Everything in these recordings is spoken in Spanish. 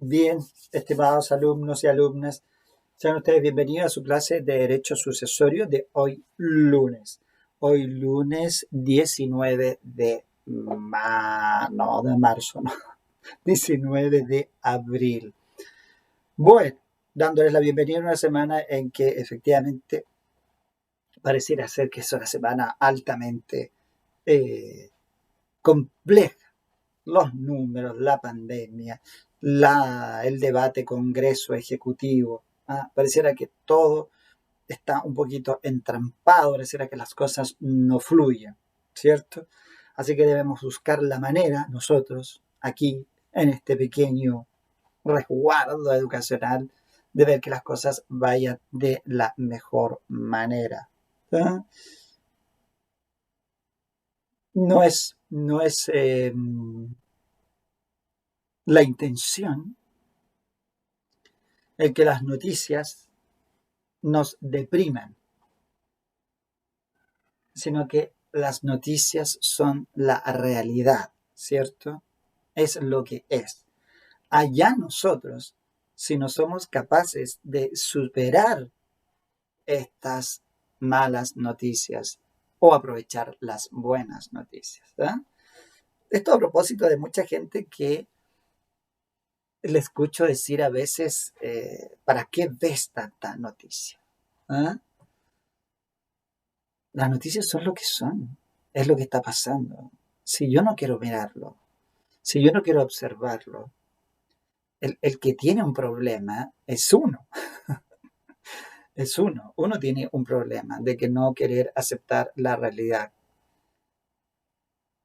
Bien, estimados alumnos y alumnas, sean ustedes bienvenidos a su clase de Derecho Sucesorio de hoy lunes. Hoy lunes 19 de marzo, no, 19 de abril. Bueno, dándoles la bienvenida a una semana en que efectivamente pareciera ser que es una semana altamente compleja. Los números, la pandemia, el debate Congreso Ejecutivo. Pareciera que todo está un poquito entrampado, pareciera que las cosas no fluyen, ¿cierto? Así que debemos buscar la manera, nosotros, aquí, en este pequeño resguardo educacional, de ver que las cosas vayan de la mejor manera. ¿Ah? No es la intención el que las noticias nos depriman, sino que las noticias son la realidad, ¿cierto? Es lo que es. Allá nosotros, si no somos capaces de superar estas malas noticias o aprovechar las buenas noticias. ¿Eh? Esto a propósito de mucha gente que le escucho decir a veces, ¿para qué ves tanta noticia? ¿Eh? Las noticias son lo que son, es lo que está pasando. Si yo no quiero mirarlo, si yo no quiero observarlo, el que tiene un problema es uno, es uno. Uno tiene un problema de que no querer aceptar la realidad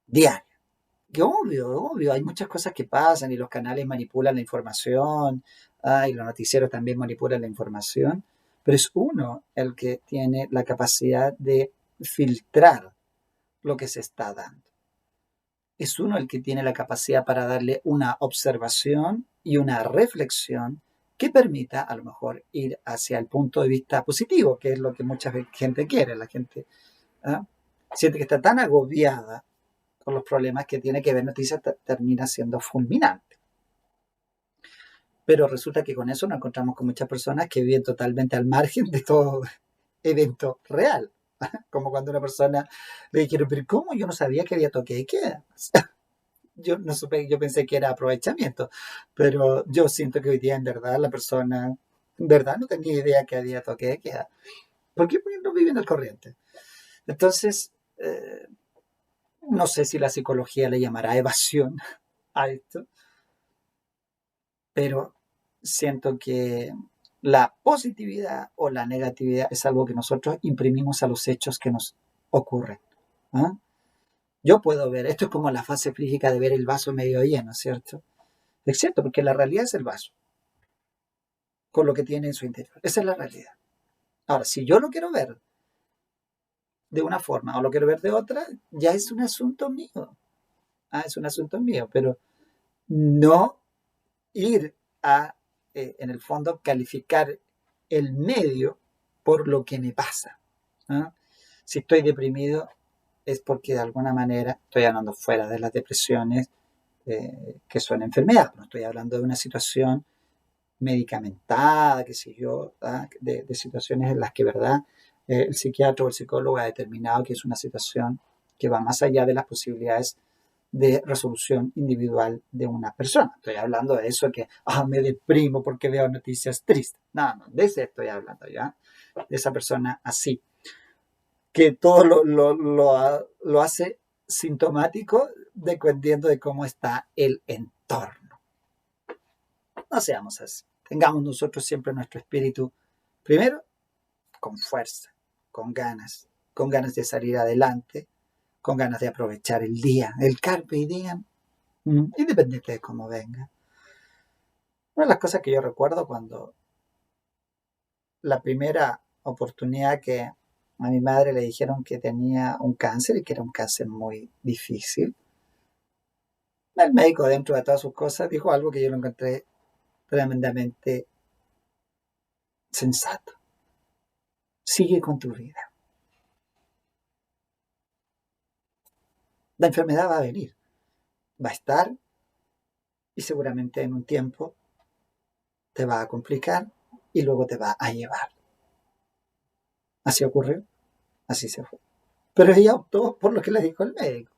diaria. Que obvio, hay muchas cosas que pasan y los canales manipulan la información, y los noticieros también manipulan la información, pero es uno el que tiene la capacidad de filtrar lo que se está dando. Es uno el que tiene la capacidad para darle una observación y una reflexión que permita a lo mejor ir hacia el punto de vista positivo, que es lo que mucha gente quiere. La gente ¿ah? Siente que está tan agobiada con los problemas que tiene que ver noticias, termina siendo fulminante. Pero resulta que con eso nos encontramos con muchas personas que viven totalmente al margen de todo evento real. Como cuando una persona le dijeron, pero ¿cómo? Yo no sabía que había toque de queda. Yo no supe, yo pensé que era aprovechamiento, pero yo siento que hoy día en verdad la persona, en verdad no tenía idea que había toque de queda. ¿Por qué? Porque no viven al corriente. Entonces, no sé si la psicología le llamará evasión a esto, pero siento que la positividad o la negatividad es algo que nosotros imprimimos a los hechos que nos ocurren. ¿Ah? Yo puedo ver, esto es como la fase física de ver el vaso medio lleno, ¿cierto? Es cierto, porque la realidad es el vaso, con lo que tiene en su interior. Esa es la realidad. Ahora, si yo lo quiero ver de una forma o lo quiero ver de otra, ya es un asunto mío. Es un asunto mío, pero no ir a, en el fondo, calificar el medio por lo que me pasa. ¿Ah? Si estoy deprimido es porque de alguna manera estoy hablando fuera de las depresiones que son enfermedades, no estoy hablando de una situación medicamentada, qué sé yo, de situaciones en las que, ¿verdad? El psiquiatra o el psicólogo ha determinado que es una situación que va más allá de las posibilidades de resolución individual de una persona. Estoy hablando de eso que me deprimo porque veo noticias tristes. No, de eso estoy hablando ya, de esa persona así, que todo lo hace sintomático dependiendo de cómo está el entorno. No seamos así. Tengamos nosotros siempre nuestro espíritu, primero, con fuerza, con ganas de salir adelante, con ganas de aprovechar el día, el carpe diem, independiente de cómo venga. Una de las cosas que yo recuerdo cuando la primera oportunidad que a mi madre le dijeron que tenía un cáncer y que era un cáncer muy difícil, el médico, dentro de todas sus cosas, dijo algo que yo lo encontré tremendamente sensato. Sigue con tu vida. La enfermedad va a venir, va a estar y seguramente en un tiempo te va a complicar y luego te va a llevar. Así ocurrió, así se fue. Pero ella optó por lo que le dijo el médico.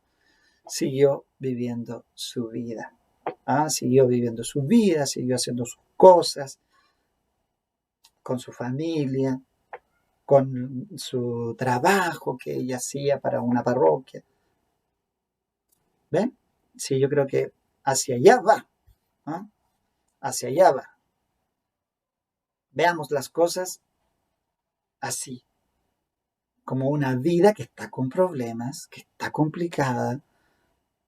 Siguió viviendo su vida. Siguió viviendo su vida, siguió haciendo sus cosas con su familia, con su trabajo que ella hacía para una parroquia. ¿Ven? Sí, yo creo que hacia allá va. ¿Ah? Hacia allá va. Veamos las cosas así, como una vida que está con problemas, que está complicada,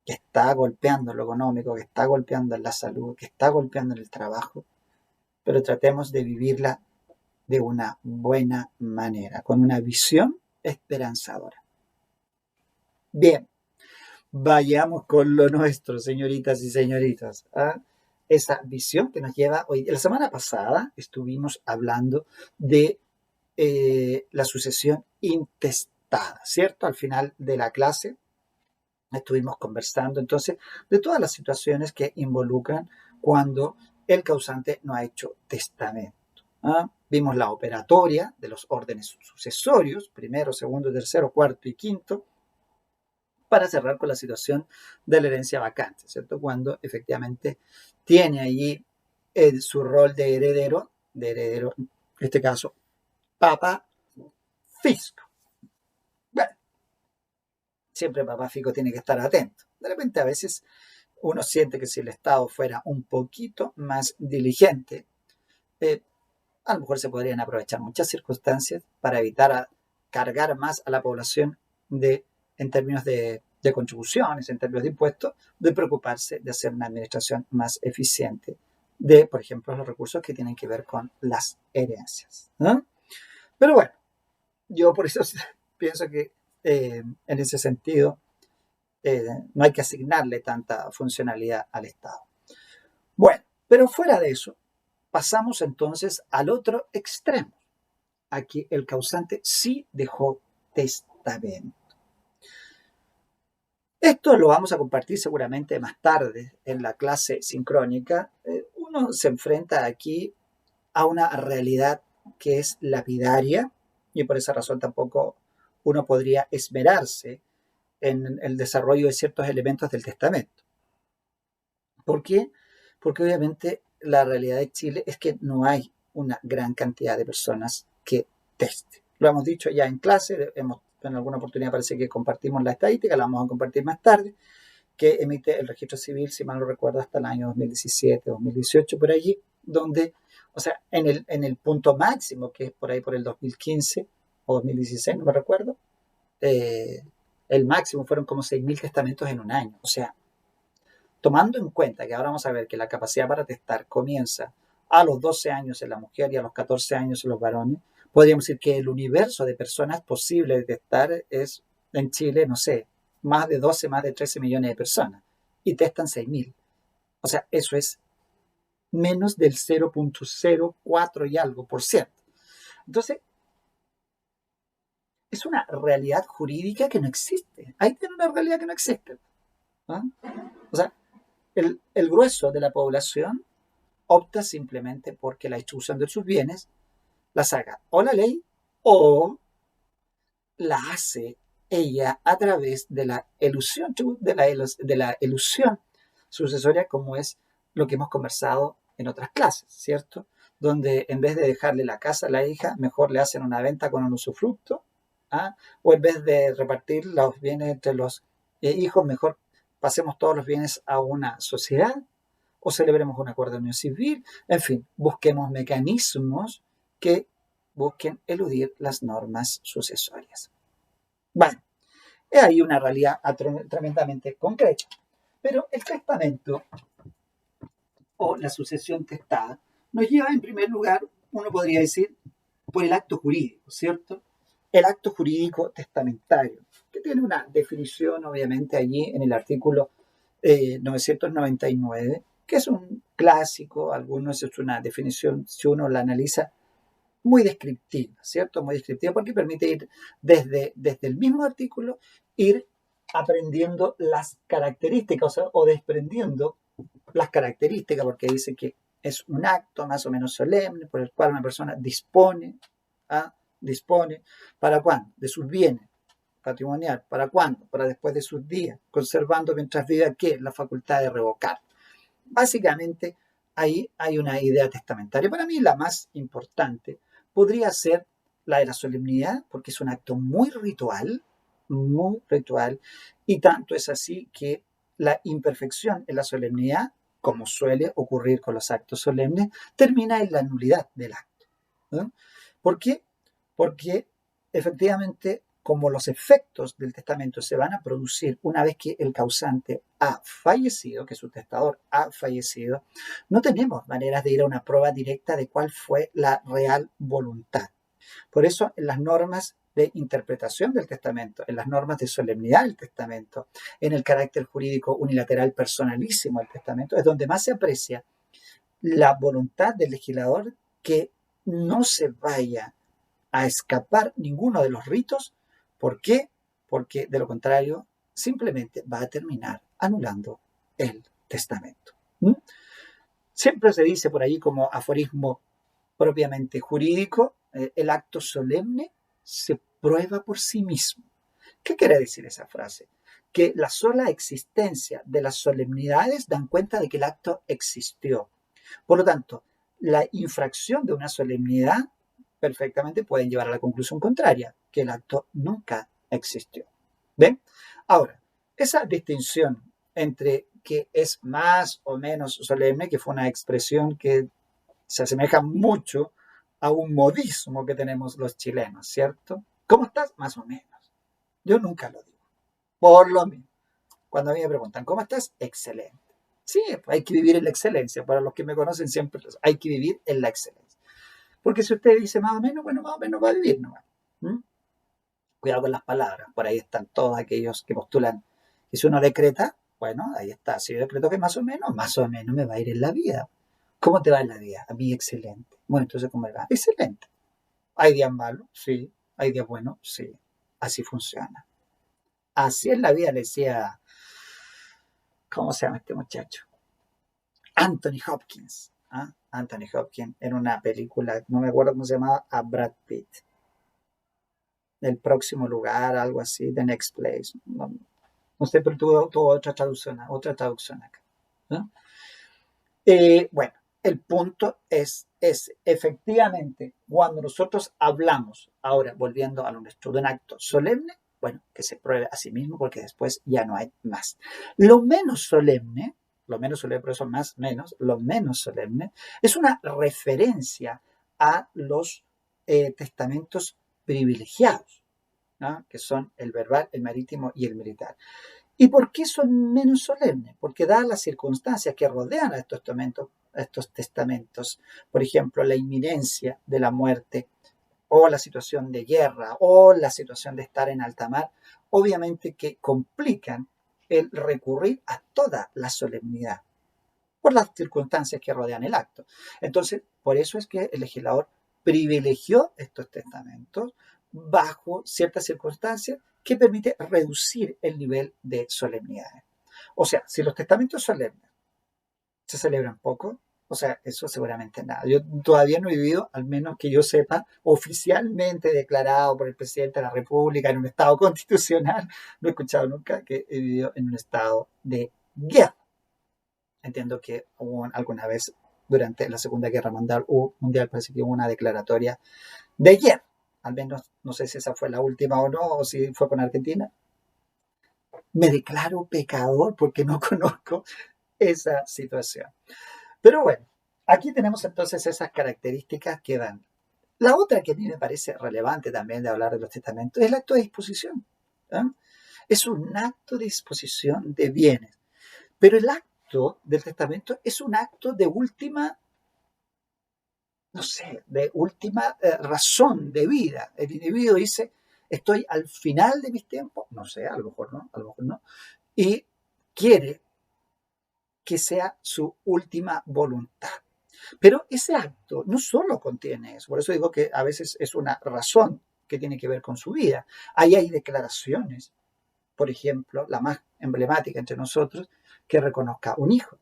que está golpeando en lo económico, que está golpeando en la salud, que está golpeando en el trabajo, pero tratemos de vivirla de una buena manera, con una visión esperanzadora. Bien, vayamos con lo nuestro, señoritas y señoritas. Esa visión que nos lleva hoy. La semana pasada estuvimos hablando de la sucesión intestada, ¿cierto? Al final de la clase estuvimos conversando entonces de todas las situaciones que involucran cuando el causante no ha hecho testamento. Vimos la operatoria de los órdenes sucesorios, primero, segundo, tercero, cuarto y quinto, para cerrar con la situación de la herencia vacante, ¿cierto? Cuando efectivamente tiene allí su rol de heredero, en este caso, Papa Fisco. Bueno, siempre Papa Fisco tiene que estar atento. De repente a veces uno siente que si el Estado fuera un poquito más diligente, a lo mejor se podrían aprovechar muchas circunstancias para evitar cargar más a la población en términos de contribuciones, en términos de impuestos, de preocuparse de hacer una administración más eficiente de, por ejemplo, los recursos que tienen que ver con las herencias, ¿no? Pero bueno, yo por eso pienso que en ese sentido no hay que asignarle tanta funcionalidad al Estado. Bueno, pero fuera de eso, pasamos entonces al otro extremo. Aquí el causante sí dejó testamento. Esto lo vamos a compartir seguramente más tarde en la clase sincrónica. Uno se enfrenta aquí a una realidad que es lapidaria y por esa razón tampoco uno podría esmerarse en el desarrollo de ciertos elementos del testamento. ¿Por qué? Porque obviamente la realidad de Chile es que no hay una gran cantidad de personas que testen. Lo hemos dicho ya en clase, en alguna oportunidad parece que compartimos la estadística, la vamos a compartir más tarde, que emite el registro civil, si mal no recuerdo, hasta el año 2017, 2018, por allí, donde, o sea, en el punto máximo, que es por ahí por el 2015 o 2016, no me recuerdo, el máximo fueron como 6.000 testamentos en un año. O sea, tomando en cuenta que ahora vamos a ver que la capacidad para testar comienza a los 12 años en la mujer y a los 14 años en los varones, podríamos decir que el universo de personas posibles de testar es en Chile, no sé, más de 12, más de 13 millones de personas y testan 6.000. O sea, eso es menos del 0.04 y algo por ciento. Entonces, es una realidad jurídica que no existe. Ahí tiene una realidad que no existe. ¿Ah? O sea, el grueso de la población opta simplemente porque la distribución de sus bienes la saca o la ley o la hace ella a través de la elusión, de la elusión sucesoria, como es lo que hemos conversado en otras clases, ¿cierto? Donde en vez de dejarle la casa a la hija, mejor le hacen una venta con un usufructo, o en vez de repartir los bienes entre los hijos, mejor pasemos todos los bienes a una sociedad, o celebremos un acuerdo de unión civil, en fin, busquemos mecanismos que busquen eludir las normas sucesorias. Bueno, es ahí una realidad tremendamente concreta. Pero el testamento o la sucesión testada nos lleva en primer lugar, uno podría decir, por el acto jurídico, ¿cierto? El acto jurídico testamentario, que tiene una definición obviamente allí en el artículo 999, que es un clásico, algunos es una definición, si uno la analiza, muy descriptiva, ¿cierto? Muy descriptiva porque permite ir desde el mismo artículo, ir aprendiendo las características o desprendiendo las características, porque dice que Es un acto más o menos solemne por el cual una persona dispone, dispone, ¿para cuándo? De sus bienes patrimonial. ¿Para cuándo? Para después de sus días, conservando mientras viva, ¿qué? La facultad de revocar. Básicamente, ahí hay una idea testamentaria. Para mí la más importante podría ser la de la solemnidad, porque es un acto muy ritual, y tanto es así que la imperfección en la solemnidad, como suele ocurrir con los actos solemnes, termina en la nulidad del acto, ¿no? ¿Por qué? Porque efectivamente, como los efectos del testamento se van a producir una vez que el causante ha fallecido, que su testador ha fallecido, no tenemos maneras de ir a una prueba directa de cuál fue la real voluntad. Por eso, en las normas de interpretación del testamento, en las normas de solemnidad del testamento, en el carácter jurídico unilateral personalísimo del testamento, es donde más se aprecia la voluntad del legislador que no se vaya a escapar ninguno de los ritos. ¿Por qué? Porque de lo contrario, simplemente va a terminar anulando el testamento. ¿Mm? Siempre se dice por ahí como aforismo propiamente jurídico, el acto solemne se prueba por sí mismo. ¿Qué quiere decir esa frase? Que la sola existencia de las solemnidades dan cuenta de que el acto existió. Por lo tanto, la infracción de una solemnidad perfectamente pueden llevar a la conclusión contraria, que el acto nunca existió. ¿Ven? Ahora, esa distinción entre que es más o menos solemne, que fue una expresión que se asemeja mucho a un modismo que tenemos los chilenos, ¿cierto? ¿Cómo estás? Más o menos. Yo nunca lo digo. Por lo mismo, cuando a mí me preguntan, ¿cómo estás? Excelente. Sí, hay que vivir en la excelencia. Para los que me conocen siempre, hay que vivir en la excelencia. Porque si usted dice más o menos, bueno, más o menos va a vivir nomás. ¿Mm? Cuidado con las palabras. Por ahí están todos aquellos que postulan que si uno decreta, bueno, ahí está. Si yo decreto que más o menos me va a ir en la vida. ¿Cómo te va en la vida? A mí excelente. Bueno, entonces, ¿cómo me va? Excelente. ¿Hay días malos? Sí. ¿Hay días buenos? Sí. Así funciona. Así es la vida, le decía, ¿cómo se llama este muchacho? Anthony Hopkins. ¿Ah? Anthony Hopkins en una película, no me acuerdo cómo se llamaba, a Brad Pitt. El próximo lugar, algo así, The Next Place. No, no sé, pero tuvo otra traducción acá. ¿No? Bueno, el punto es efectivamente, cuando nosotros hablamos, ahora volviendo a lo nuestro, de un acto solemne, bueno, que se pruebe a sí mismo porque después ya no hay más. Lo menos solemne, por eso más menos, lo menos solemne, es una referencia a los testamentos privilegiados, ¿no? Que son el verbal, el marítimo y el militar. ¿Y por qué son menos solemnes? Porque dadas las circunstancias que rodean a estos testamentos, por ejemplo, la inminencia de la muerte, o la situación de guerra, o la situación de estar en alta mar, obviamente que complican el recurrir a toda la solemnidad, por las circunstancias que rodean el acto. Entonces, por eso es que el legislador privilegió estos testamentos bajo ciertas circunstancias que permite reducir el nivel de solemnidad. O sea, si los testamentos solemnes se celebran poco, o sea, eso seguramente nada. Yo todavía no he vivido, al menos que yo sepa, oficialmente declarado por el presidente de la República en un estado constitucional, no he escuchado nunca que he vivido en un estado de guerra. Entiendo que hubo alguna vez durante la Segunda Guerra Mundial parece que hubo una declaratoria de guerra. Al menos no sé si esa fue la última o no, o si fue con Argentina. Me declaro pecador porque no conozco esa situación. Pero bueno, aquí tenemos entonces esas características que dan. La otra que a mí me parece relevante también de hablar de los testamentos es el acto de disposición. ¿Eh? Es un acto de disposición de bienes. Pero el acto del testamento es un acto de última, no sé, de última razón de vida. El individuo dice, estoy al final de mis tiempos, no sé, a lo mejor no, y quiere que sea su última voluntad. Pero ese acto no solo contiene eso, por eso digo que a veces es una razón que tiene que ver con su vida. Ahí hay declaraciones, por ejemplo, la más emblemática entre nosotros, que reconozca un hijo.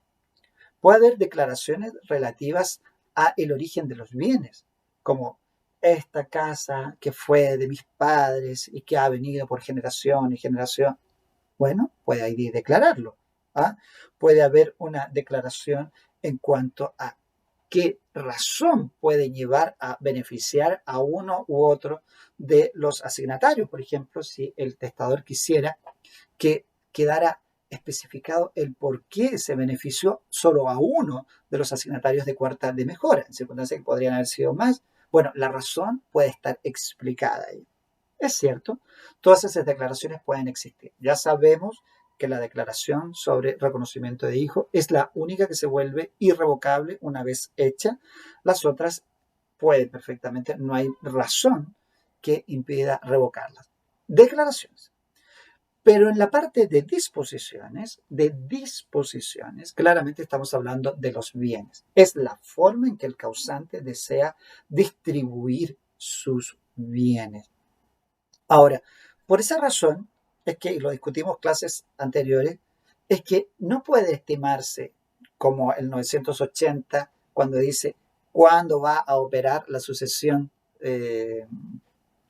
Puede haber declaraciones relativas a el origen de los bienes, como esta casa que fue de mis padres y que ha venido por generación y generación. Bueno, puede ahí declararlo. ¿Ah? Puede haber una declaración en cuanto a qué razón puede llevar a beneficiar a uno u otro de los asignatarios. Por ejemplo, si el testador quisiera que quedara especificado el por qué se benefició solo a uno de los asignatarios de cuarta de mejora, en circunstancias que podrían haber sido más. Bueno, la razón puede estar explicada ahí. Es cierto, todas esas declaraciones pueden existir. Ya sabemos que la declaración sobre reconocimiento de hijo es la única que se vuelve irrevocable una vez hecha. Las otras pueden perfectamente, no hay razón que impida revocarlas. Declaraciones. Pero en la parte de disposiciones, claramente estamos hablando de los bienes. Es la forma en que el causante desea distribuir sus bienes. Ahora, por esa razón, es que, y lo discutimos clases anteriores, es que no puede estimarse como el 980 cuando dice cuándo va a operar la sucesión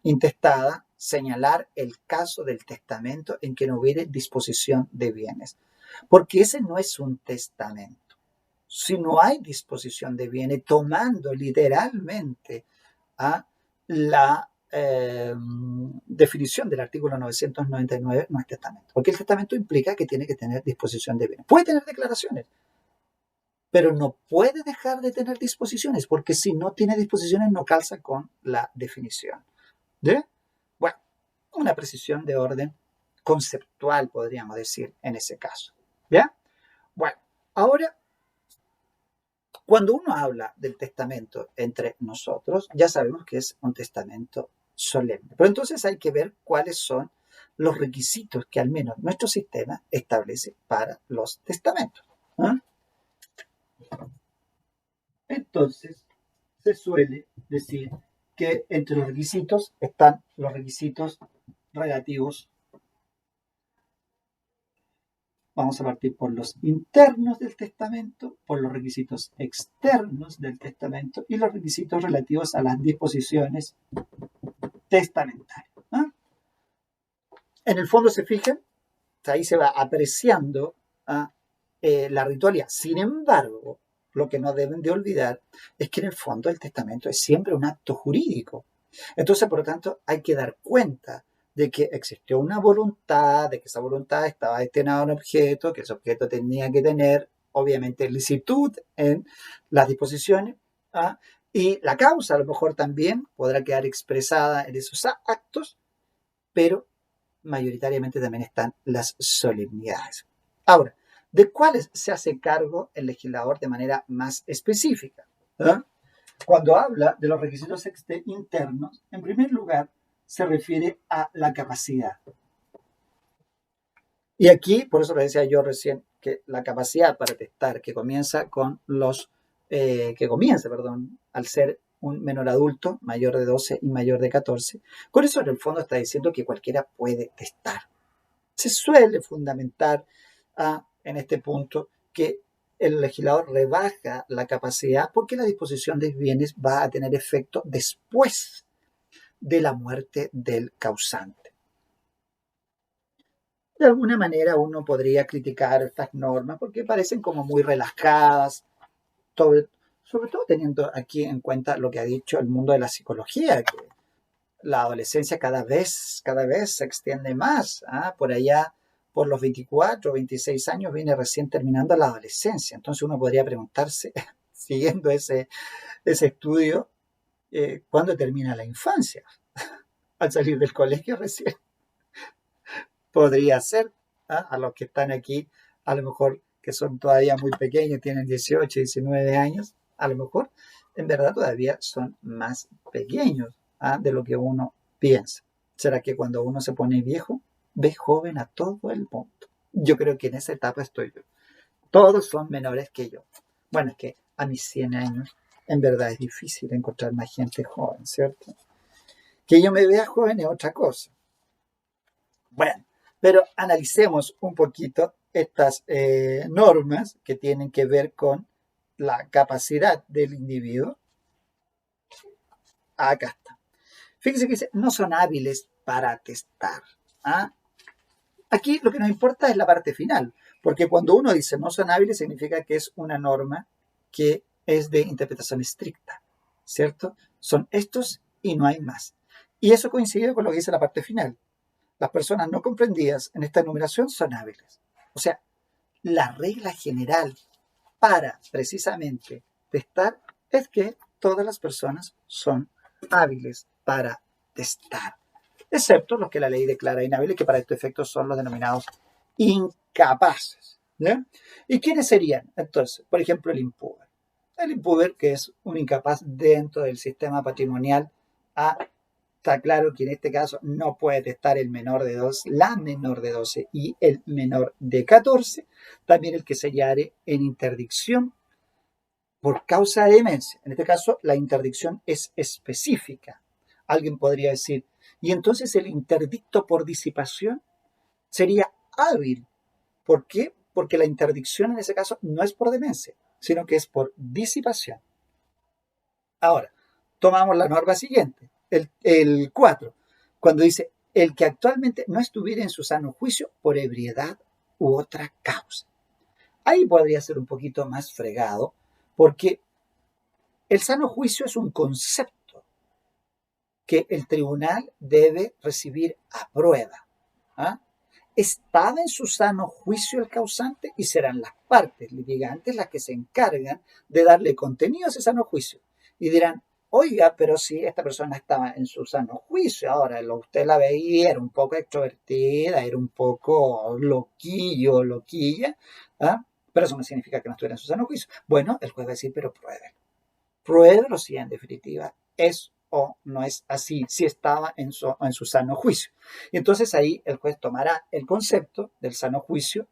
intestada, señalar el caso del testamento en que no hubiere disposición de bienes, porque ese no es un testamento. Si no hay disposición de bienes, tomando literalmente a la definición del artículo 999, no es testamento, porque el testamento implica que tiene que tener disposición de bienes. Puede tener declaraciones, pero no puede dejar de tener disposiciones, porque si no tiene disposiciones no calza con la definición. ¿De? Bueno, una precisión de orden conceptual, podríamos decir, en ese caso. ¿Ya? Bueno, ahora, cuando uno habla del testamento entre nosotros, ya sabemos que es un testamento solemne. Pero entonces hay que ver cuáles son los requisitos que al menos nuestro sistema establece para los testamentos. ¿Ah? Entonces, se suele decir que entre los requisitos están los requisitos relativos. Vamos a partir por los internos del testamento, por los requisitos externos del testamento y los requisitos relativos a las disposiciones testamentarias. ¿Ah? En el fondo, se fijan, ahí se va apreciando la ritualidad. Sin embargo, lo que no deben de olvidar es que en el fondo el testamento es siempre un acto jurídico. Entonces, por lo tanto, hay que dar cuenta de que existió una voluntad, de que esa voluntad estaba destinada a un objeto, que ese objeto tenía que tener, obviamente, licitud en las disposiciones, ¿ah? Y la causa a lo mejor también podrá quedar expresada en esos actos, pero mayoritariamente también están las solemnidades. Ahora, ¿de cuáles se hace cargo el legislador de manera más específica? ¿Ah? Cuando habla de los requisitos internos, en primer lugar, se refiere a la capacidad. Y aquí, por eso le decía yo recién, que la capacidad para testar que comienza al ser un menor adulto, mayor de 12 y mayor de 14, con eso en el fondo está diciendo que cualquiera puede testar. Se suele fundamentar en este punto que el legislador rebaja la capacidad porque la disposición de bienes va a tener efecto después de la muerte del causante. De alguna manera uno podría criticar estas normas porque parecen como muy relajadas, sobre todo teniendo aquí en cuenta lo que ha dicho el mundo de la psicología, que la adolescencia cada vez se extiende más. Por allá, por los 24 o 26 años, viene recién terminando la adolescencia. Entonces uno podría preguntarse, siguiendo ese estudio, ¿cuándo termina la infancia? Al salir del colegio recién. Podría ser, a los que están aquí, a lo mejor que son todavía muy pequeños, tienen 18, 19 años, a lo mejor en verdad todavía son más pequeños de lo que uno piensa. ¿Será que cuando uno se pone viejo, ve joven a todo el mundo? Yo creo que en esa etapa estoy yo. Todos son menores que yo. Bueno, es que a mis 100 años, en verdad es difícil encontrar más gente joven, ¿cierto? Que yo me vea joven es otra cosa. Bueno, pero analicemos un poquito estas normas que tienen que ver con la capacidad del individuo. Acá está. Fíjense que dice, no son hábiles para testar. ¿Ah? Aquí lo que nos importa es la parte final, porque cuando uno dice no son hábiles significa que es una norma que es de interpretación estricta, ¿cierto? Son estos y no hay más. Y eso coincide con lo que dice la parte final. Las personas no comprendidas en esta enumeración son hábiles. O sea, la regla general para precisamente testar es que todas las personas son hábiles para testar, excepto los que la ley declara inhábiles, que para este efecto son los denominados incapaces. ¿Ya? ¿Y quiénes serían? Entonces, por ejemplo, el impuber. El impuber, que es un incapaz dentro del sistema patrimonial, está claro que en este caso no puede testar el menor de 12, la menor de 12 y el menor de 14. También el que se hallare en interdicción por causa de demencia. En este caso, la interdicción es específica. Alguien podría decir, y entonces el interdicto por disipación sería hábil. ¿Por qué? Porque la interdicción en ese caso no es por demencia, sino que es por disipación. Ahora, tomamos la norma siguiente, el 4, cuando dice, el que actualmente no estuviera en su sano juicio por ebriedad u otra causa. Ahí podría ser un poquito más fregado, porque el sano juicio es un concepto que el tribunal debe recibir a prueba. ¿Ah? Estaba en su sano juicio el causante y serán las partes litigantes las que se encargan de darle contenido a ese sano juicio. Y dirán, oiga, pero si esta persona estaba en su sano juicio, ahora usted la veía, era un poco extrovertida, era un poco loquillo, loquilla, ¿ah? Pero eso no significa que no estuviera en su sano juicio. Bueno, el juez va a decir, pero pruébelo si en definitiva es o no es así, si estaba en su sano juicio. Y entonces ahí el juez tomará el concepto del sano juicio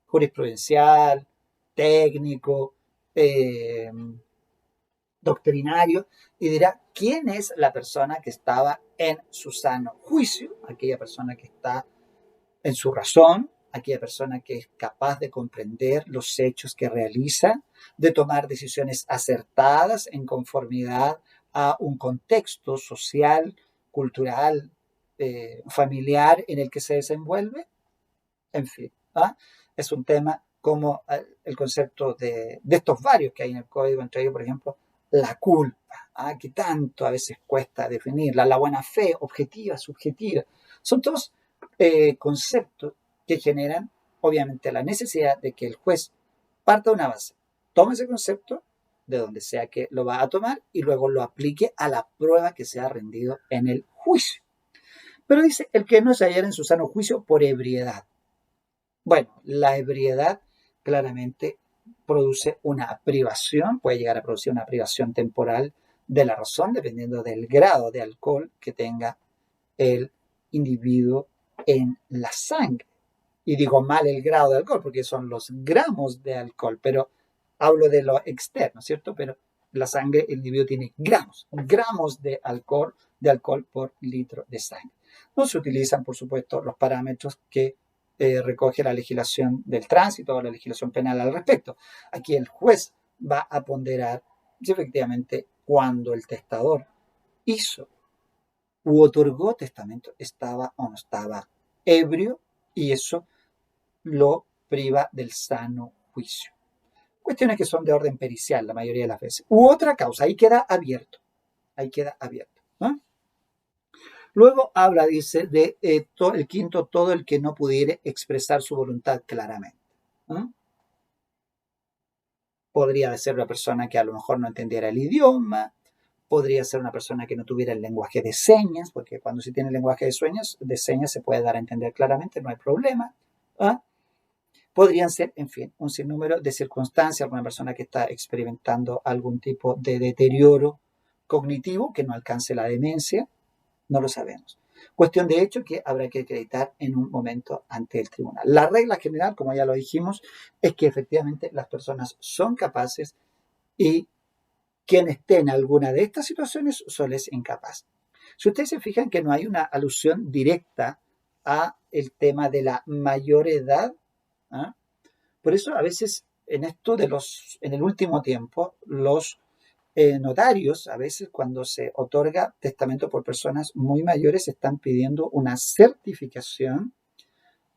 jurisprudencial, técnico, doctrinario, y dirá quién es la persona que estaba en su sano juicio, aquella persona que está en su razón, aquella persona que es capaz de comprender los hechos que realiza, de tomar decisiones acertadas en conformidad a un contexto social, cultural, familiar en el que se desenvuelve. En fin, ¿ah? Es un tema como el concepto de estos varios que hay en el código, entre ellos, por ejemplo, la culpa, ¿ah? Que tanto a veces cuesta definirla, la buena fe, objetiva, subjetiva. Son todos conceptos que generan, obviamente, la necesidad de que el juez parta de una base, tome ese concepto de donde sea que lo va a tomar y luego lo aplique a la prueba que se ha rendido en el juicio. Pero dice, el que no se hallara en su sano juicio por ebriedad. Bueno, la ebriedad claramente produce una privación, puede llegar a producir una privación temporal de la razón, dependiendo del grado de alcohol que tenga el individuo en la sangre. Y digo mal el grado de alcohol porque son los gramos de alcohol, pero hablo de lo externo, ¿cierto? Pero la sangre, el individuo tiene gramos de alcohol por litro de sangre. No se utilizan, por supuesto, los parámetros que recoge la legislación del tránsito o la legislación penal al respecto. Aquí el juez va a ponderar si efectivamente cuando el testador hizo u otorgó testamento estaba o no estaba ebrio, y eso lo priva del sano juicio. Cuestiones que son de orden pericial la mayoría de las veces. U otra causa, ahí queda abierto. Ahí queda abierto. ¿No? Luego habla, dice, de el quinto, todo el que no pudiere expresar su voluntad claramente. ¿No? Podría ser una persona que a lo mejor no entendiera el idioma, podría ser una persona que no tuviera el lenguaje de señas, porque cuando se tiene el lenguaje de señas se puede dar a entender claramente, no hay problema. ¿Ah? Podrían ser, en fin, un sinnúmero de circunstancias, alguna persona que está experimentando algún tipo de deterioro cognitivo que no alcance la demencia, no lo sabemos. Cuestión de hecho que habrá que acreditar en un momento ante el tribunal. La regla general, como ya lo dijimos, es que efectivamente las personas son capaces y quien esté en alguna de estas situaciones solo es incapaz. Si ustedes se fijan que no hay una alusión directa a el tema de la mayor edad, ¿ah? Por eso a veces en el último tiempo, los notarios, a veces cuando se otorga testamento por personas muy mayores, están pidiendo una certificación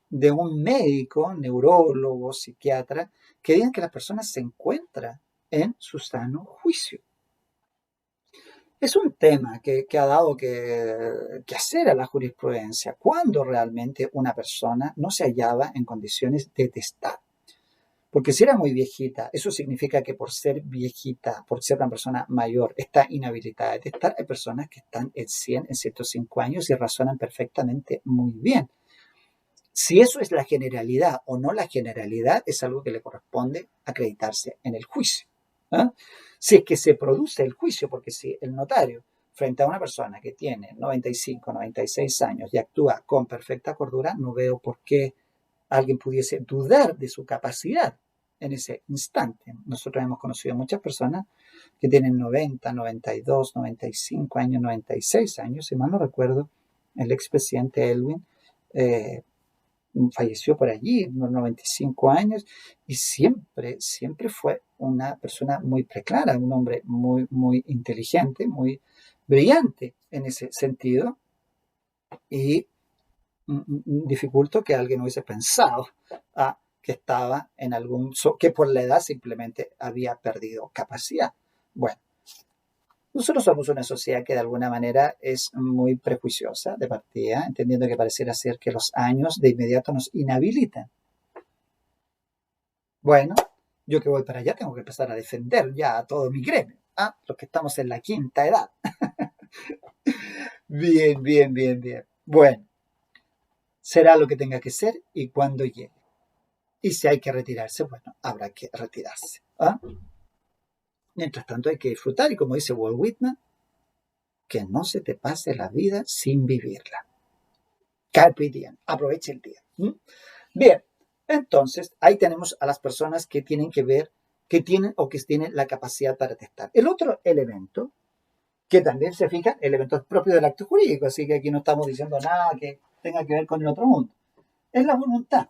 de un médico, neurólogo, psiquiatra, que digan que la persona se encuentra en su sano juicio. Es un tema que ha dado que hacer a la jurisprudencia. Cuando realmente una persona no se hallaba en condiciones de testar. Porque si era muy viejita, eso significa que por ser viejita, por ser una persona mayor, está inhabilitada de testar. Hay personas que están en 100, en 105 años y razonan perfectamente muy bien. Si eso es la generalidad o no la generalidad, es algo que le corresponde acreditarse en el juicio. ¿Eh? Si es que se produce el juicio, porque si el notario, frente a una persona que tiene 95, 96 años y actúa con perfecta cordura, no veo por qué alguien pudiese dudar de su capacidad en ese instante. Nosotros hemos conocido muchas personas que tienen 90, 92, 95 años, 96 años, si mal no recuerdo, el expresidente Elwin falleció por allí, unos 95 años, y siempre fue una persona muy preclara, un hombre muy inteligente, muy brillante en ese sentido, y dificulto que alguien hubiese pensado que estaba en que por la edad simplemente había perdido capacidad. Bueno, nosotros somos una sociedad que de alguna manera es muy prejuiciosa de partida, entendiendo que pareciera ser que los años de inmediato nos inhabilitan. Bueno, yo que voy para allá tengo que empezar a defender ya a todo mi gremio, los que estamos en la quinta edad. Bien. Bueno, será lo que tenga que ser y cuando llegue. Y si hay que retirarse, bueno, habrá que retirarse. Mientras tanto hay que disfrutar y como dice Walt Whitman, que no se te pase la vida sin vivirla. Carpe diem, aprovecha el día. Bien, entonces ahí tenemos a las personas que tienen que ver, que tienen o que tienen la capacidad para testar. El otro elemento, que también se fija, elementos propios del acto jurídico, así que aquí no estamos diciendo nada que tenga que ver con el otro mundo, es la voluntad.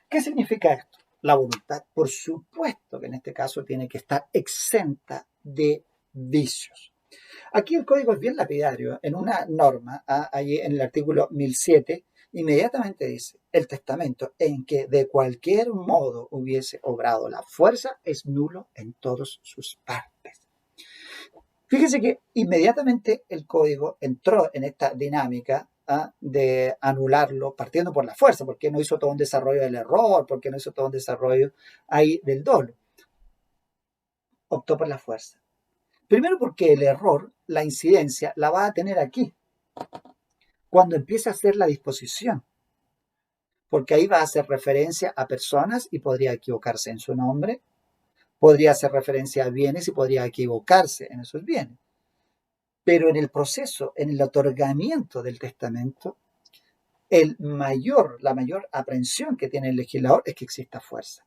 ¿Qué significa esto? La voluntad, por supuesto que en este caso tiene que estar exenta de vicios. Aquí el código es bien lapidario. En una norma, allí en el artículo 1007, inmediatamente dice, el testamento en que de cualquier modo hubiese obrado la fuerza es nulo en todas sus partes. Fíjense que inmediatamente el código entró en esta dinámica de anularlo partiendo por la fuerza, porque no hizo todo un desarrollo del error, porque no hizo todo un desarrollo ahí del dolo. Optó por la fuerza. Primero porque el error, la incidencia, la va a tener aquí, cuando empiece a hacer la disposición, porque ahí va a hacer referencia a personas y podría equivocarse en su nombre, podría hacer referencia a bienes y podría equivocarse en esos bienes. Pero en el proceso, en el otorgamiento del testamento, la mayor aprehensión que tiene el legislador es que exista fuerza.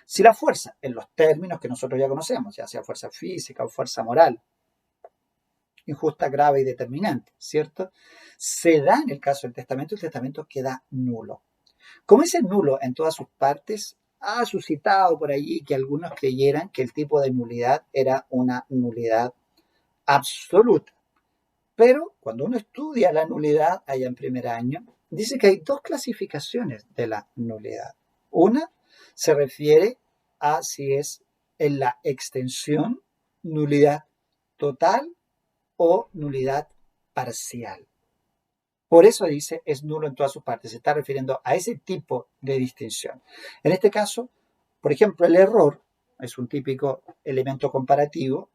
Si la fuerza, en los términos que nosotros ya conocemos, ya sea fuerza física o fuerza moral, injusta, grave y determinante, ¿cierto? Se da en el caso del testamento, el testamento queda nulo. Como es nulo en todas sus partes, ha suscitado por allí que algunos creyeran que el tipo de nulidad era una nulidad absoluta. Pero cuando uno estudia la nulidad allá en primer año, dice que hay dos clasificaciones de la nulidad. Una se refiere a si es en la extensión, nulidad total o nulidad parcial. Por eso dice es nulo en todas sus partes. Se está refiriendo a ese tipo de distinción. En este caso, por ejemplo, el error es un típico elemento comparativo.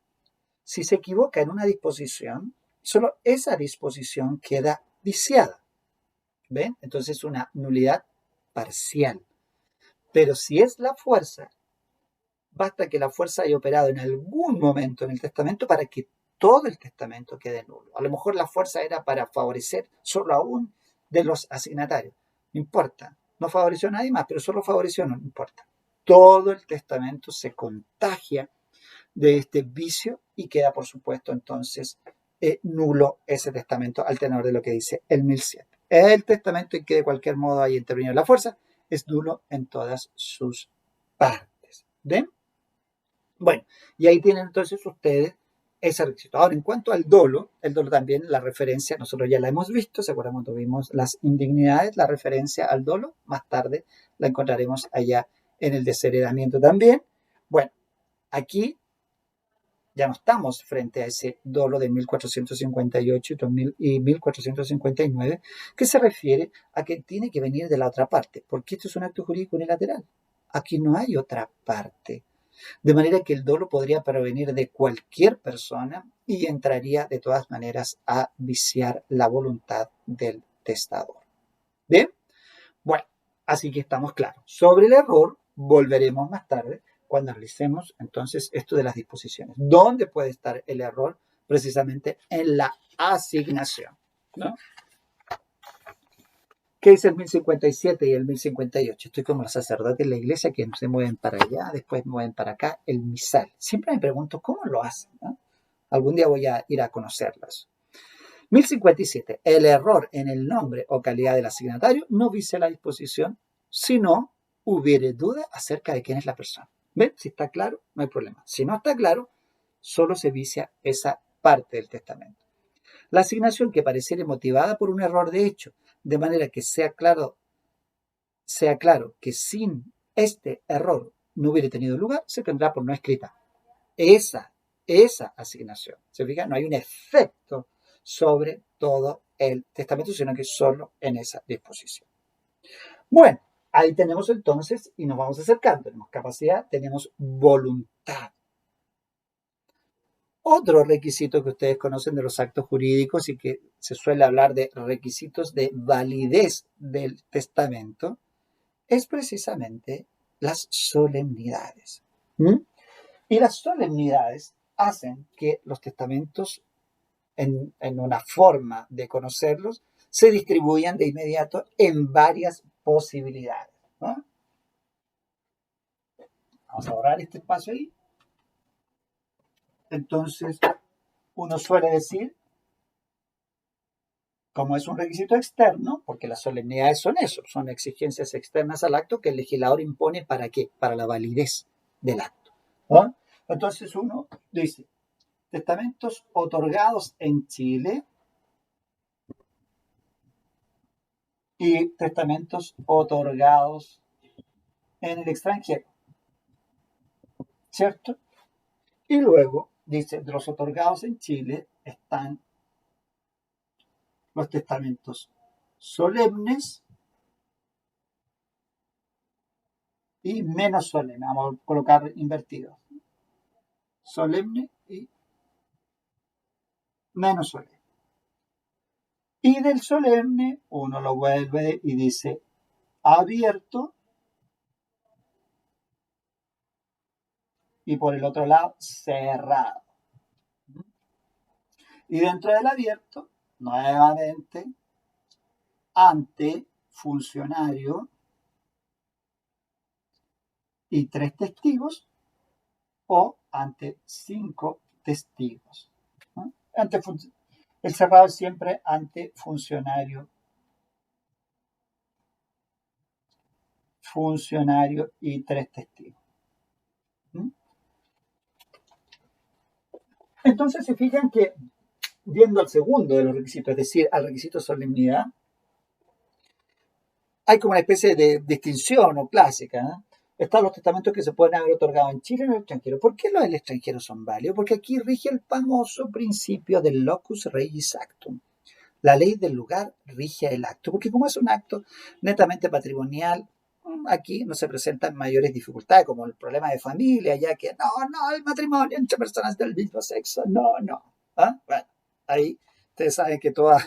Si se equivoca en una disposición, solo esa disposición queda viciada. ¿Ven? Entonces es una nulidad parcial. Pero si es la fuerza, basta que la fuerza haya operado en algún momento en el testamento para que todo el testamento quede nulo. A lo mejor la fuerza era para favorecer solo a uno de los asignatarios. No importa. No favoreció a nadie más, pero solo favoreció, no importa. Todo el testamento se contagia de este vicio y queda, por supuesto, entonces nulo ese testamento al tenor de lo que dice el 1007. el testamento en que de cualquier modo haya intervenido la fuerza es nulo en todas sus partes. ¿Ven? Bueno, y ahí tienen entonces ustedes ese requisito. Ahora, en cuanto al dolo, el dolo también, la referencia, nosotros ya la hemos visto, ¿se acuerdan cuando vimos las indignidades? La referencia al dolo, más tarde la encontraremos allá en el desheredamiento también. Bueno, aquí ya no estamos frente a ese dolo de 1458 y 1459, que se refiere a que tiene que venir de la otra parte, porque esto es un acto jurídico unilateral. Aquí no hay otra parte. De manera que el dolo podría provenir de cualquier persona y entraría de todas maneras a viciar la voluntad del testador. ¿Bien? Bueno, así que estamos claros. Sobre el error volveremos más tarde cuando analicemos entonces esto de las disposiciones. ¿Dónde puede estar el error? Precisamente en la asignación, ¿no? ¿Qué dice el 1057 y el 1058? Estoy como los sacerdotes de la iglesia que se mueven para allá, después mueven para acá, el misal. Siempre me pregunto cómo lo hacen, ¿no? Algún día voy a ir a conocerlas. 1057. El error en el nombre o calidad del asignatario no vicia la disposición si no hubiere duda acerca de quién es la persona. ¿Ven? Si está claro, no hay problema. Si no está claro, solo se vicia esa parte del testamento. La asignación que pareciera motivada por un error de hecho, de manera que sea claro que sin este error no hubiera tenido lugar, se tendrá por no escrita. Esa asignación. ¿Se fijan? No hay un efecto sobre todo el testamento, sino que solo en esa disposición. Bueno, ahí tenemos entonces, y nos vamos acercando, tenemos capacidad, tenemos voluntad. Otro requisito que ustedes conocen de los actos jurídicos y que se suele hablar de requisitos de validez del testamento es precisamente las solemnidades. Y las solemnidades hacen que los testamentos, en una forma de conocerlos, se distribuyan de inmediato en varias posibilidades, ¿no? Vamos a borrar este espacio ahí. Entonces, uno suele decir, como es un requisito externo, porque las solemnidades son eso, son exigencias externas al acto que el legislador impone ¿para qué? Para la validez del acto, ¿no? Entonces uno dice, testamentos otorgados en Chile y testamentos otorgados en el extranjero, ¿cierto? Y luego dice, de los otorgados en Chile están los testamentos solemnes y menos solemnes. Vamos a colocar invertidos. Solemne y menos solemne. Y del solemne uno lo vuelve y dice abierto y por el otro lado cerrado. Y dentro del abierto, nuevamente, ante funcionario y 3 testigos o ante 5 testigos, ¿no? El cerrado es siempre ante funcionario y 3 testigos. Entonces se fijan que, viendo al segundo de los requisitos, es decir, al requisito de solemnidad, hay como una especie de distinción o clásica, ¿no? Están los testamentos que se pueden haber otorgado en Chile y en el extranjero. ¿Por qué los del extranjero son válidos? Porque aquí rige el famoso principio del locus regis actum. La ley del lugar rige el acto, porque como es un acto netamente patrimonial, aquí no se presentan mayores dificultades, como el problema de familia, ya que no, el matrimonio entre personas del mismo sexo, no. ¿Ah? Bueno, ahí ustedes saben que toda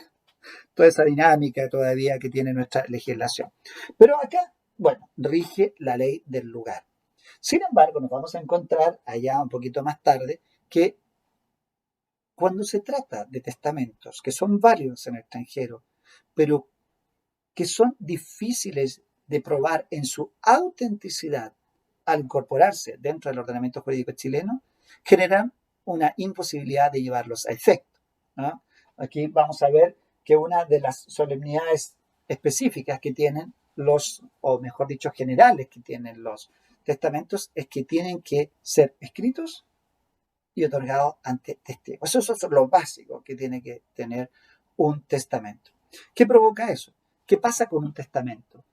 esa dinámica todavía que tiene nuestra legislación. Pero acá, bueno, rige la ley del lugar. Sin embargo, nos vamos a encontrar allá un poquito más tarde que cuando se trata de testamentos que son válidos en el extranjero, pero que son difíciles de probar en su autenticidad al incorporarse dentro del ordenamiento jurídico chileno, generan una imposibilidad de llevarlos a efecto, ¿no? Aquí vamos a ver que una de las solemnidades específicas que tienen los, o mejor dicho, generales que tienen los testamentos, es que tienen que ser escritos y otorgados ante testigos. Eso es lo básico que tiene que tener un testamento. ¿Qué provoca eso? ¿Qué pasa con un testamento?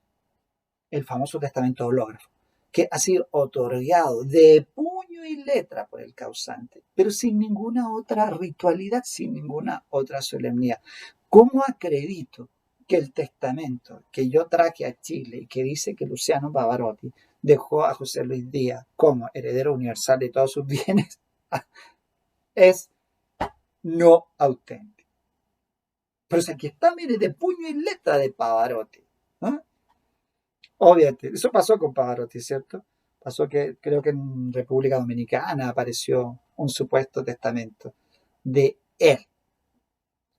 El famoso testamento hológrafo, que ha sido otorgado de puño y letra por el causante, pero sin ninguna otra ritualidad, sin ninguna otra solemnidad. ¿Cómo acredito que el testamento que yo traje a Chile y que dice que Luciano Pavarotti dejó a José Luis Díaz como heredero universal de todos sus bienes es no auténtico? Pero si aquí está, mire, de puño y letra de Pavarotti, ¿no? Obviamente, eso pasó con Pavarotti, ¿cierto? Pasó que creo que en República Dominicana apareció un supuesto testamento de él.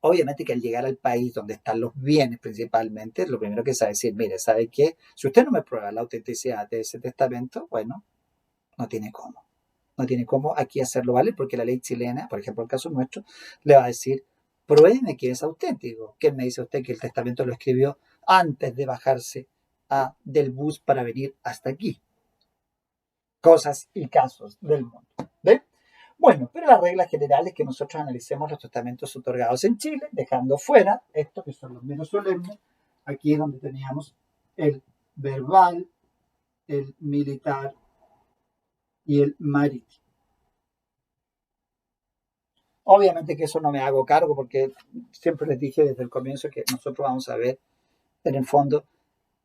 Obviamente que al llegar al país donde están los bienes principalmente, lo primero que sabe decir, mire, ¿sabe qué? Si usted no me prueba la autenticidad de ese testamento, bueno, no tiene cómo. No tiene cómo aquí hacerlo valer porque la ley chilena, por ejemplo, el caso nuestro, le va a decir, pruébeme que es auténtico. ¿Quién me dice usted que el testamento lo escribió antes de bajarse del bus para venir hasta aquí? Cosas y casos del mundo. ¿Ven? Bueno, pero la regla general es que nosotros analicemos los testamentos otorgados en Chile, dejando fuera estos que son los menos solemnes. Aquí es donde teníamos el verbal, el militar y el marítimo. Obviamente que eso no me hago cargo porque siempre les dije desde el comienzo que nosotros vamos a ver en el fondo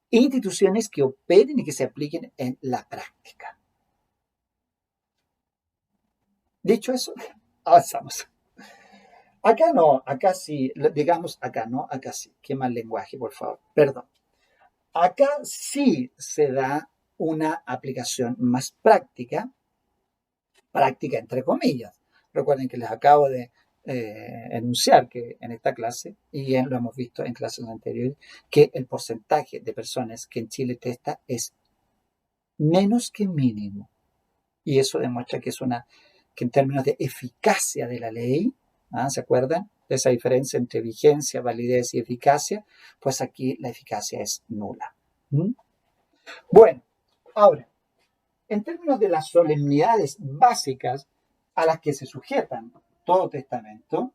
instituciones que operen y que se apliquen en la práctica. Dicho eso, avanzamos. Acá no, acá sí, digamos acá no, acá sí. Qué mal lenguaje, por favor, perdón. Acá sí se da una aplicación más práctica, práctica entre comillas. Recuerden que les acabo de enunciar que en esta clase, y bien lo hemos visto en clases anteriores, que el porcentaje de personas que en Chile testa es menos que mínimo. Y eso demuestra que es que en términos de eficacia de la ley, ¿se acuerdan de esa diferencia entre vigencia, validez y eficacia? Pues aquí la eficacia es nula. Bueno, ahora, en términos de las solemnidades básicas a las que se sujetan todo testamento,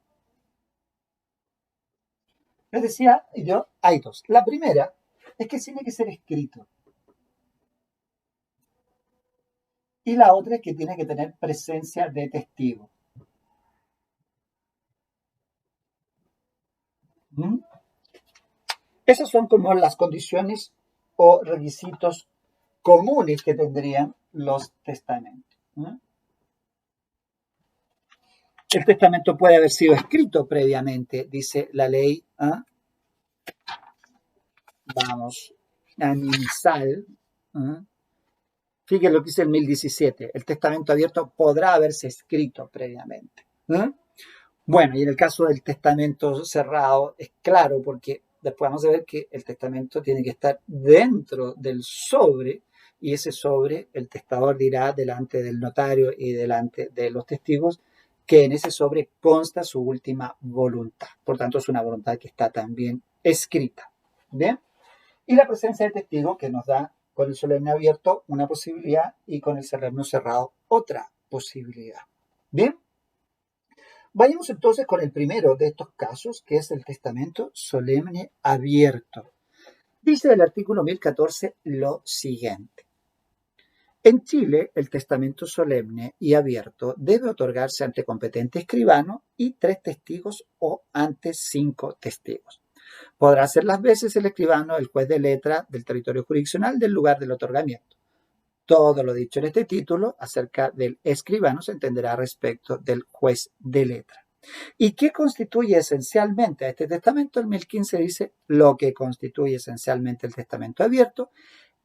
les decía yo, hay dos. La primera es que tiene que ser escrito. Y la otra es que tiene que tener presencia de testigo. Esas son como las condiciones o requisitos comunes que tendrían los testamentos. El testamento puede haber sido escrito previamente, dice la ley. Vamos, a MinSal. Fíjense lo que dice el 1017. El testamento abierto podrá haberse escrito previamente. Bueno, y en el caso del testamento cerrado es claro porque después vamos a ver que el testamento tiene que estar dentro del sobre y ese sobre el testador dirá delante del notario y delante de los testigos que en ese sobre consta su última voluntad. Por tanto, es una voluntad que está también escrita. ¿Bien? Y la presencia de testigos que nos da con el solemne abierto una posibilidad y con el solemne cerrado otra posibilidad. ¿Bien? Vayamos entonces con el primero de estos casos, que es el testamento solemne abierto. Dice el artículo 1014 lo siguiente. En Chile, el testamento solemne y abierto debe otorgarse ante competente escribano y 3 testigos o ante 5 testigos. Podrá ser las veces el escribano el juez de letra del territorio jurisdiccional del lugar del otorgamiento. Todo lo dicho en este título acerca del escribano se entenderá respecto del juez de letra. ¿Y qué constituye esencialmente a este testamento? El 1015 dice, lo que constituye esencialmente el testamento abierto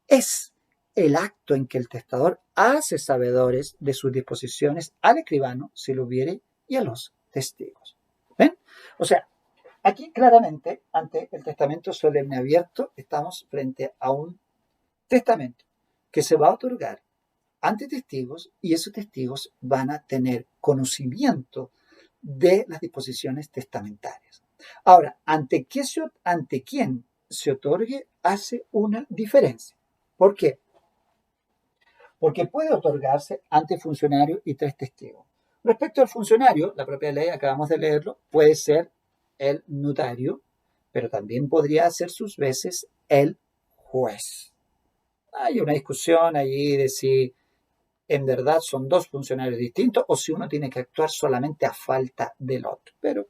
es el acto en que el testador hace sabedores de sus disposiciones al escribano, si lo hubiere, y a los testigos. ¿Ven? O sea, aquí claramente, ante el testamento solemne abierto, estamos frente a un testamento que se va a otorgar ante testigos y esos testigos van a tener conocimiento de las disposiciones testamentarias. Ahora, ante quién se otorgue hace una diferencia. ¿Por qué? Porque puede otorgarse ante funcionario y tres testigos. Respecto al funcionario, la propia ley, acabamos de leerlo, puede ser el notario, pero también podría ser sus veces el juez. Hay una discusión allí de si en verdad son dos funcionarios distintos o si uno tiene que actuar solamente a falta del otro. Pero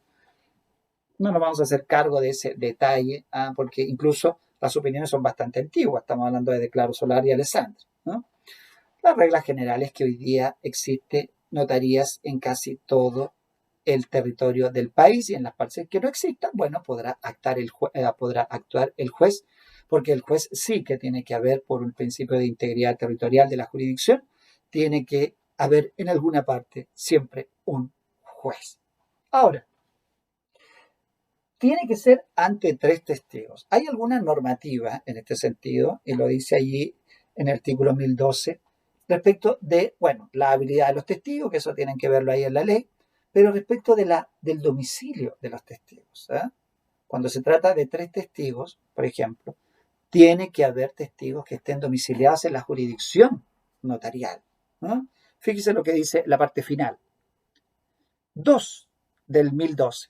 no nos vamos a hacer cargo de ese detalle, porque incluso las opiniones son bastante antiguas. Estamos hablando de Claro Solar y Alessandro, ¿no? La regla general es que hoy día existe notarías en casi todo el territorio del país y en las partes que no existan, bueno, podrá actuar el juez, porque el juez sí que tiene que haber, por un principio de integridad territorial de la jurisdicción, tiene que haber en alguna parte siempre un juez. Ahora, tiene que ser ante tres testigos. Hay alguna normativa en este sentido, y lo dice allí en el artículo 1012, respecto de, bueno, la habilidad de los testigos, que eso tienen que verlo ahí en la ley, pero respecto del domicilio de los testigos. Cuando se trata de tres testigos, por ejemplo, tiene que haber testigos que estén domiciliados en la jurisdicción notarial. Fíjese lo que dice la parte final. 2 del 1012.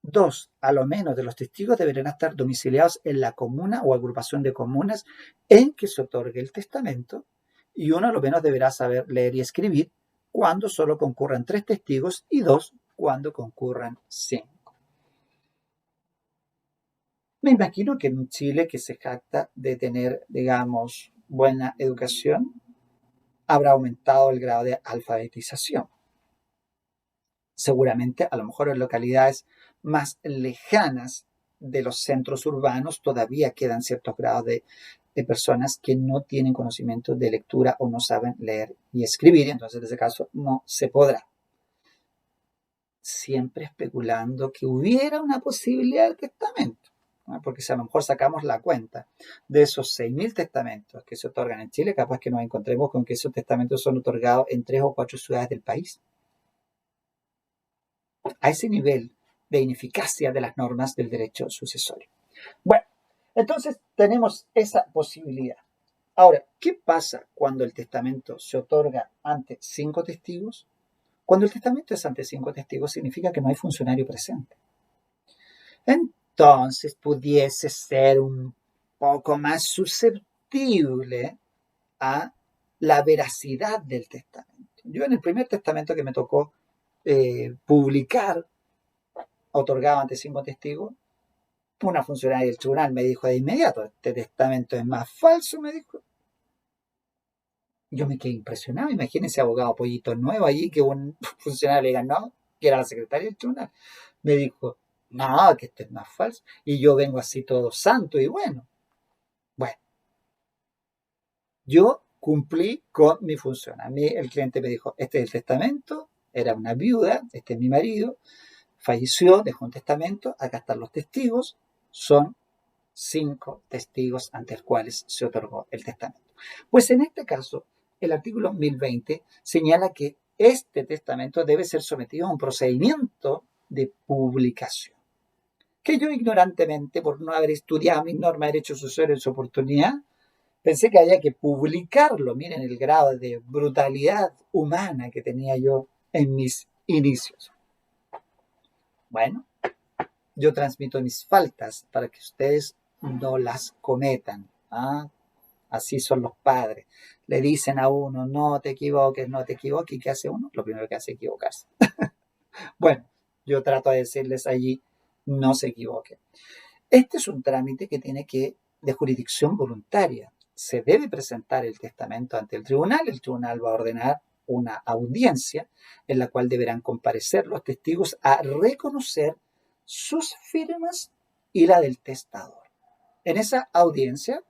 Dos, a lo menos de los testigos deberán estar domiciliados en la comuna o agrupación de comunas en que se otorgue el testamento, y uno a lo menos deberá saber leer y escribir cuando solo concurran tres testigos y dos cuando concurran cinco. Me imagino que en un Chile que se jacta de tener, digamos, buena educación, habrá aumentado el grado de alfabetización. Seguramente, a lo mejor en localidades más lejanas de los centros urbanos todavía quedan ciertos grados de personas que no tienen conocimiento de lectura o no saben leer y escribir, entonces en ese caso no se podrá. Siempre especulando que hubiera una posibilidad de testamento, ¿no? Porque si a lo mejor sacamos la cuenta de esos 6.000 testamentos que se otorgan en Chile, capaz que nos encontremos con que esos testamentos son otorgados en 3 o 4 ciudades del país. A ese nivel de ineficacia de las normas del derecho sucesorio. Bueno, entonces tenemos esa posibilidad. Ahora, ¿qué pasa cuando el testamento se otorga ante 5 testigos? Cuando el testamento es ante 5 testigos significa que no hay funcionario presente. Entonces pudiese ser un poco más susceptible a la veracidad del testamento. Yo en el primer testamento que me tocó publicar, otorgado ante 5 testigos, una funcionaria del tribunal me dijo de inmediato, este testamento es más falso, me dijo. Yo me quedé impresionado, imagínense abogado pollito nuevo allí, que un funcionario le diga no, que era la secretaria del tribunal. Me dijo, no, que esto es más falso. Y yo vengo así todo santo y bueno. Bueno, yo cumplí con mi función. A mí el cliente me dijo, este es el testamento, era una viuda, este es mi marido, falleció, dejó un testamento, acá están los testigos, son 5 testigos ante los cuales se otorgó el testamento. Pues en este caso, el artículo 1020 señala que este testamento debe ser sometido a un procedimiento de publicación. Que yo ignorantemente, por no haber estudiado mis normas de derecho sucesorio en su oportunidad, pensé que había que publicarlo. Miren el grado de brutalidad humana que tenía yo en mis inicios. Bueno, yo transmito mis faltas para que ustedes no las cometan. Así son los padres. Le dicen a uno, no te equivoques, no te equivoques. ¿Y qué hace uno? Lo primero que hace es equivocarse. Bueno, yo trato de decirles allí, no se equivoquen. Este es un trámite que tiene de jurisdicción voluntaria. Se debe presentar el testamento ante el tribunal va a ordenar una audiencia en la cual deberán comparecer los testigos a reconocer sus firmas y la del testador. En esa audiencia,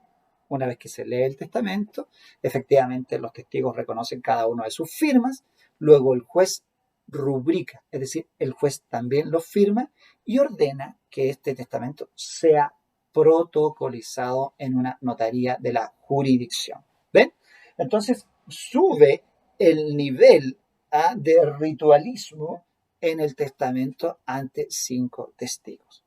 una vez que se lee el testamento, efectivamente los testigos reconocen cada uno de sus firmas, luego el juez rubrica, es decir, el juez también lo firma y ordena que este testamento sea protocolizado en una notaría de la jurisdicción. ¿Ven? Entonces sube el nivel de ritualismo en el testamento ante 5 testigos.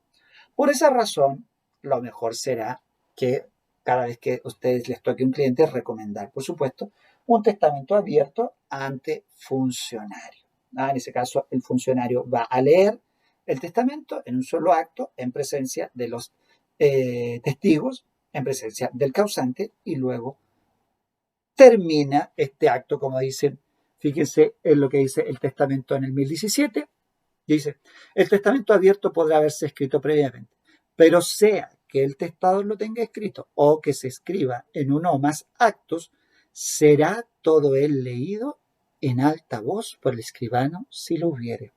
Por esa razón, lo mejor será que cada vez que a ustedes les toque un cliente, recomendar, por supuesto, un testamento abierto ante funcionario. En ese caso, el funcionario va a leer el testamento en un solo acto, en presencia de los testigos, en presencia del causante, y luego termina este acto, como dicen, fíjense en lo que dice el testamento en el 1017, dice, el testamento abierto podrá haberse escrito previamente, pero sea que el testador lo tenga escrito o que se escriba en uno o más actos, será todo él leído en alta voz por el escribano si lo hubiere.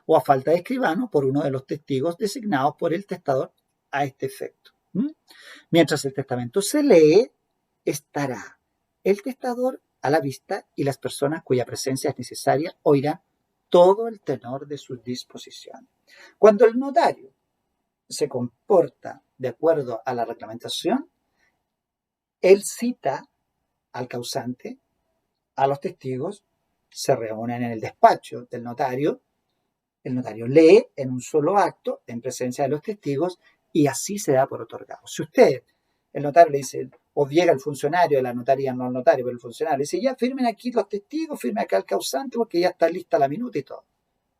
O a falta de escribano por uno de los testigos designados por el testador a este efecto. Mientras el testamento se lee, estará el testador a la vista y las personas cuya presencia es necesaria oirán todo el tenor de sus disposiciones. Cuando el notario se comporta de acuerdo a la reglamentación, él cita al causante, a los testigos, se reúnen en el despacho del notario, el notario lee en un solo acto en presencia de los testigos y así se da por otorgado. Si usted, el notario le dice, o llega el funcionario de la notaría, no el notario, pero el funcionario le dice, ya firmen aquí los testigos, firmen acá el causante porque ya está lista la minuta y todo.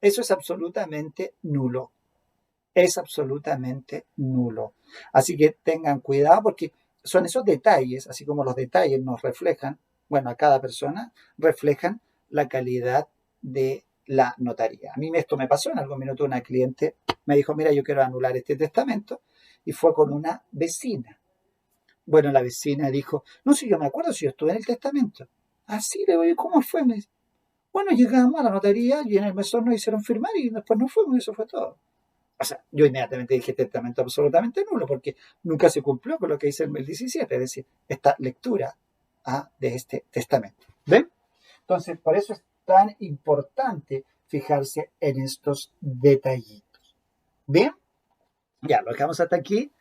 Eso es absolutamente nulo. Es absolutamente nulo. Así que tengan cuidado porque son esos detalles, así como los detalles nos reflejan, bueno, a cada persona, reflejan la calidad de la notaría. A mí esto me pasó en algún minuto, una cliente me dijo, mira, yo quiero anular este testamento, y fue con una vecina. Bueno, la vecina dijo, no, si yo me acuerdo si yo estuve en el testamento. Así le digo, ¿cómo fue? Me dice, bueno, llegamos a la notaría y en el mesón nos hicieron firmar y después nos fuimos y eso fue todo. O sea, yo inmediatamente dije testamento absolutamente nulo porque nunca se cumplió con lo que dice el 1017, es decir, esta lectura de este testamento. ¿Ven? Entonces, por eso es tan importante fijarse en estos detallitos. ¿Bien? Ya, lo dejamos hasta aquí.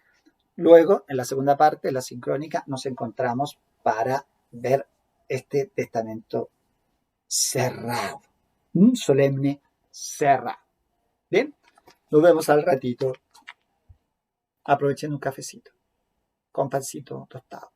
Luego, en la segunda parte, la sincrónica, nos encontramos para ver este testamento cerrado. Un solemne cerrado. ¿Bien? Nos vemos al ratito. Aprovechen un cafecito con pancito tostado.